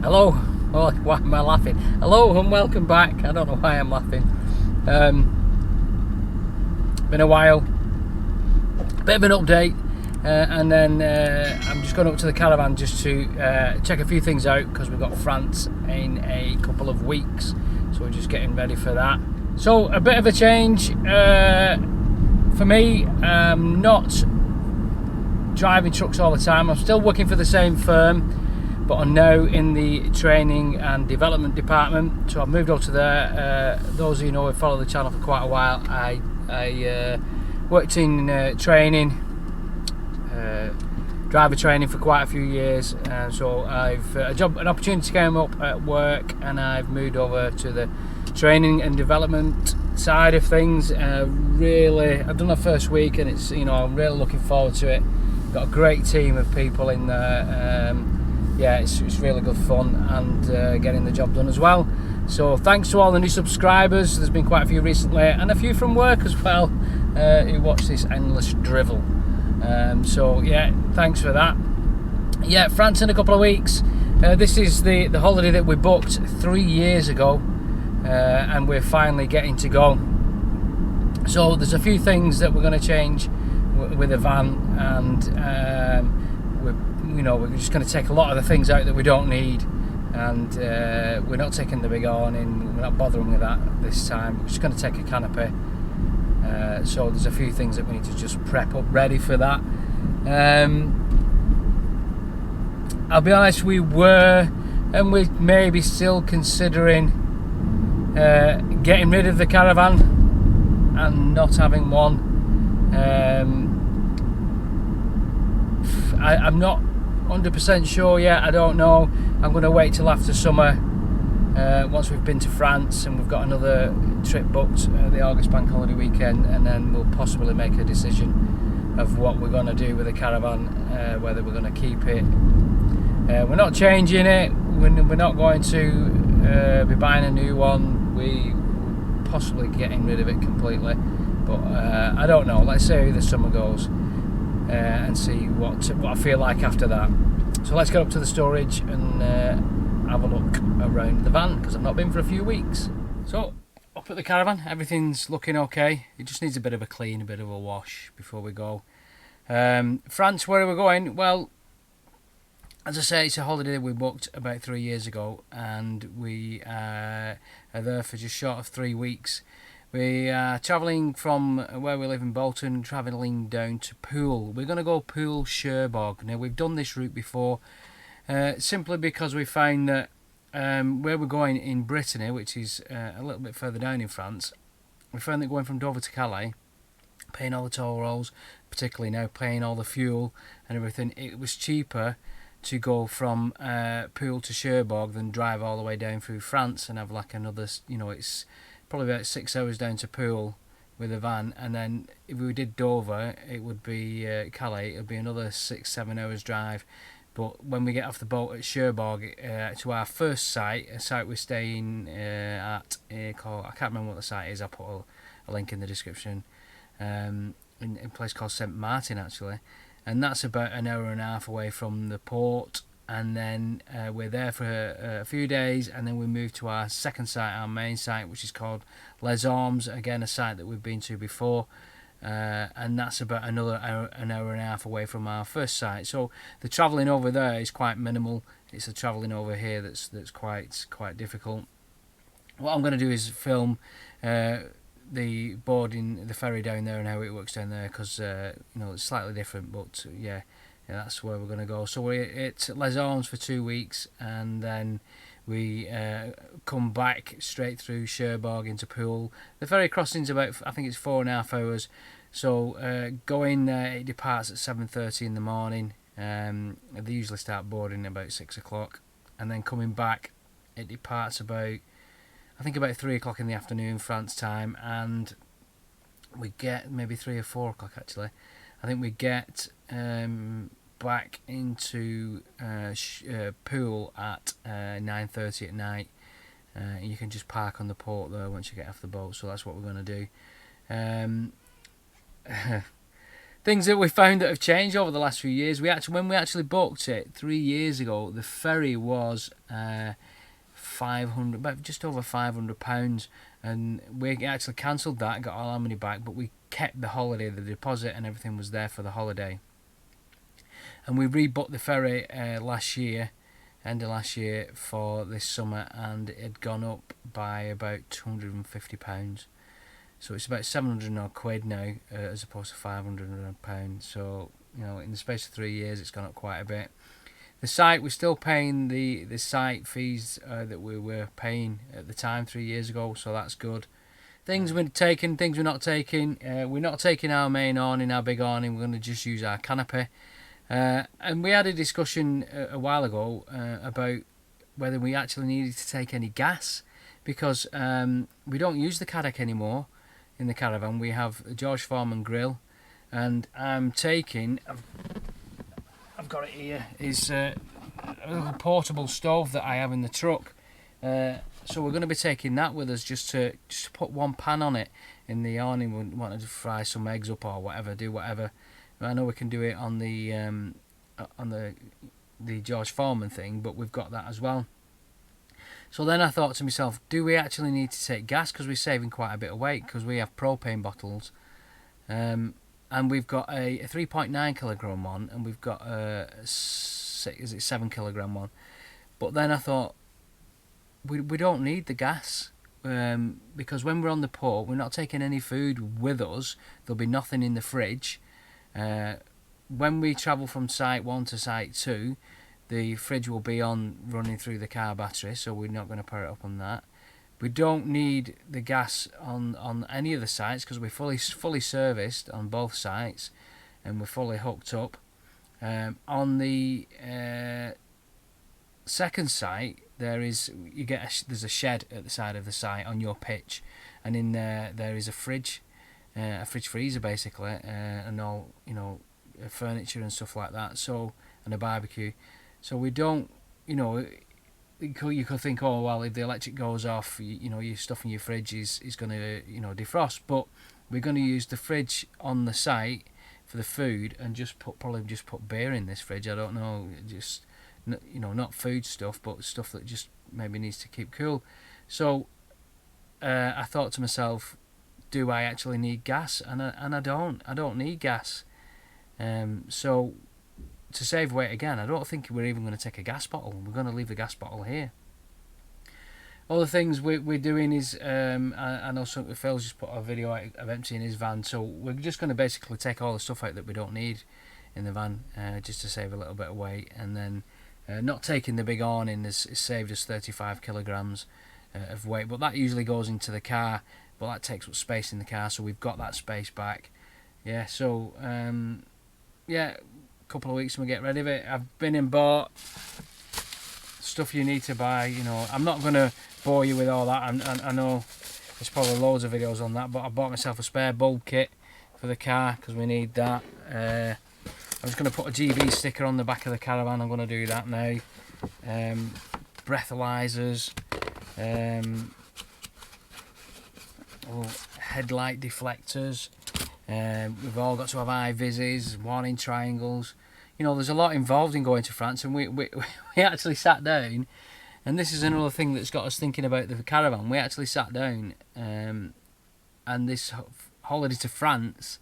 Hello. Oh, why am I laughing? Hello and welcome back. I don't know why I'm laughing. Been a while. Bit of an update, and then I'm just going up to the caravan just to check a few things out because we've got France in a couple of weeks, so we're just getting ready for that. So a bit of a change for me. Not driving trucks all the time. I'm still working for the same firm, but I'm now in the training and development department. So I've moved over to there. Those of you know who follow the channel for quite a while, I worked in training, driver training for quite a few years, so I've an opportunity came up at work, and I've moved over to the training and development side of things. Really, I've done the first week, and it's I'm really looking forward to it. Got a great team of people in there. Yeah, it's really good fun, and getting the job done as well. So thanks to all the new subscribers. There's been quite a few recently, and a few from work as well, who watch this endless drivel. So yeah, thanks for that. Yeah, France in a couple of weeks. This is the holiday that we booked 3 years ago, and we're finally getting to go. So there's a few things that we're going to change with the van, and we're just going to take a lot of the things out that we don't need, and we're not taking the big awning. We're not bothering with that this time. We're just going to take a canopy. So there's a few things that we need to just prep up ready for that. I'll be honest, we were, and we may be still considering getting rid of the caravan and not having one. I'm not 100% sure yet. I don't know. I'm going to wait till after summer, once we've been to France and we've got another trip booked, the August bank holiday weekend, and then we'll possibly make a decision of what we're going to do with the caravan, whether we're going to keep it. We're not changing it. We're not going to be buying a new one. We're possibly getting rid of it completely, but I don't know. Let's see how the summer goes, and see what I feel like after that. So let's get up to the storage and have a look around the van, because I've not been for a few weeks. So up at the caravan, everything's looking okay. It just needs a bit of a clean, a bit of a wash before we go. France, where are we going? Well, as I say, it's a holiday we booked about 3 years ago, and we are there for just short of 3 weeks. We are travelling from where we live in Bolton, travelling down to Poole. We're going to go Poole Cherbourg. Now, we've done this route before, simply because we find that where we're going in Brittany, which is a little bit further down in France, we found that going from Dover to Calais, paying all the toll rolls, particularly now paying all the fuel and everything, it was cheaper to go from Poole to Cherbourg than drive all the way down through France and have like another, it's probably about 6 hours down to Poole with a van, and then if we did Dover, it would be Calais, it would be another 6-7 hours drive. But when we get off the boat at Cherbourg, to our first site, a site we're staying at, called, I can't remember what the site is, I'll put a link in the description, in a place called St Martin actually, and that's about an hour and a half away from the port. And then we're there for a few days, and then we move to our second site, our main site, which is called Les Ormes, again a site that we've been to before, and that's about an hour and a half away from our first site. So the travelling over there is quite minimal. It's the travelling over here that's quite difficult. What I'm going to do is film the boarding, the ferry down there and how it works down there, because it's slightly different, but yeah, that's where we're going to go. So we're at Les Ormes for 2 weeks, and then we come back straight through Cherbourg into Poole. The ferry crossing's about, I think it's 4.5 hours. So going there, it departs at 7:30 in the morning. They usually start boarding about 6 o'clock, and then coming back, it departs about, I think about 3 o'clock in the afternoon France time, and we get maybe 3 or 4 o'clock actually. I think we get back into Poole at 9:30 at night. You can just park on the port there once you get off the boat, so that's what we're going to do. Things that we found that have changed over the last few years. When we actually booked it 3 years ago, the ferry was 500, about just over £500, and we actually cancelled that, got all our money back, but we kept the holiday, the deposit and everything was there for the holiday. And we rebooked the ferry last year, end of last year, for this summer, and it had gone up by about £250. So it's about 700 odd quid now, as opposed to £500. So, you know, in the space of 3 years, it's gone up quite a bit. The site, we're still paying the site fees that we were paying at the time 3 years ago, so that's good. Things we're taking, things we're not taking. We're not taking our main awning, our big awning. We're going to just use our canopy. And we had a discussion a while ago about whether we actually needed to take any gas, because we don't use the Caravan anymore in the caravan. We have a George Foreman grill, and I'm taking, I've got it here, is a little portable stove that I have in the truck. So we're going to be taking that with us, just to put one pan on it in the awning. We wanted to fry some eggs up or whatever, do whatever. I know we can do it on the George Foreman thing, but we've got that as well. So then I thought to myself, do we actually need to take gas, because we're saving quite a bit of weight, because we have propane bottles, and we've got a 3.9 kilogram one, and we've got a 7 kilogram one. But then I thought, we don't need the gas, because when we're on the port, we're not taking any food with us. There'll be nothing in the fridge. When we travel from site 1 to site 2, the fridge will be on, running through the car battery, so we're not going to power it up on that. We don't need the gas on any of the sites, because we're fully serviced on both sites, and we're fully hooked up. On the second site, there's a shed at the side of the site on your pitch, and in there is a fridge freezer basically, and all, you know, furniture and stuff like that. So, and a barbecue. So we don't, you know, you could think, oh well, if the electric goes off, you know, your stuff in your fridge is going to, you know, defrost. But we're going to use the fridge on the site for the food, and probably just put beer in this fridge. I don't know, just, you know, not food stuff, but stuff that just maybe needs to keep cool. So I thought to myself, do I actually need gas? And I don't need gas. So to save weight again, I don't think we're even going to take a gas bottle. We're going to leave the gas bottle here. Other things we're doing is, I know Phil's just put a video out of emptying his van, so we're just going to basically take all the stuff out that we don't need in the van, just to save a little bit of weight. And then not taking the big awning has saved us 35 kilograms of weight, but that usually goes into the car, but that takes up space in the car, so we've got that space back. Yeah, so yeah, a couple of weeks and we get rid of it. I've been and bought stuff you need to buy, you know. I'm not going to bore you with all that. I know there's probably loads of videos on that, but I bought myself a spare bulb kit for the car, because we need that. I was going to put a GB sticker on the back of the caravan. I'm going to do that now. Breathalyzers, headlight deflectors. We've all got to have eye vises, warning triangles. You know, there's a lot involved in going to France, and we actually sat down, and this is another thing that's got us thinking about the caravan. We actually sat down, and this holiday to France,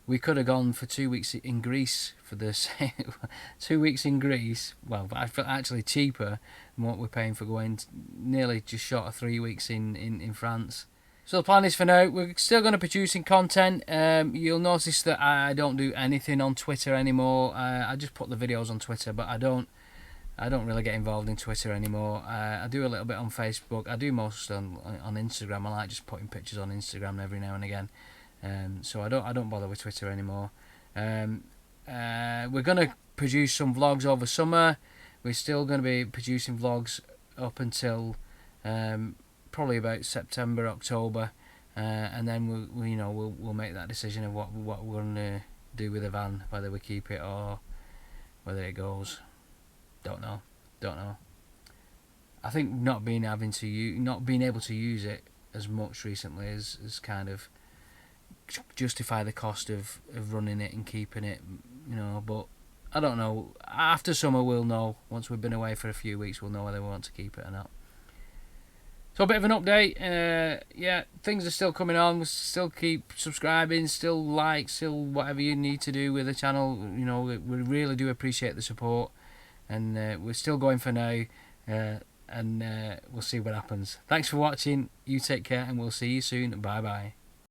we could have gone for 2 weeks in Greece for the 2 weeks in Greece. Well, actually cheaper than what we're paying for going nearly just short of 3 weeks in France. So the plan is, for now, we're still going to be producing content. You'll notice that I don't do anything on Twitter anymore. I just put the videos on Twitter, but I don't really get involved in Twitter anymore. I do a little bit on Facebook. I do most on Instagram. I like just putting pictures on Instagram every now and again. So I don't bother with Twitter anymore. We're going to produce some vlogs over summer. We're still going to be producing vlogs up until probably about September, October, and then we'll make that decision of what we're going to do with the van, whether we keep it or whether it goes. Don't know. I think not being able to use it as much recently has kind of justify the cost of running it and keeping it, you know. But I don't know. After summer we'll know. Once we've been away for a few weeks, we'll know whether we want to keep it or not. So a bit of an update. Yeah, things are still coming on. We'll still keep subscribing, still like, still whatever you need to do with the channel. You know, we really do appreciate the support, and we're still going for now. And we'll see what happens. Thanks for watching. You take care, and we'll see you soon. Bye bye.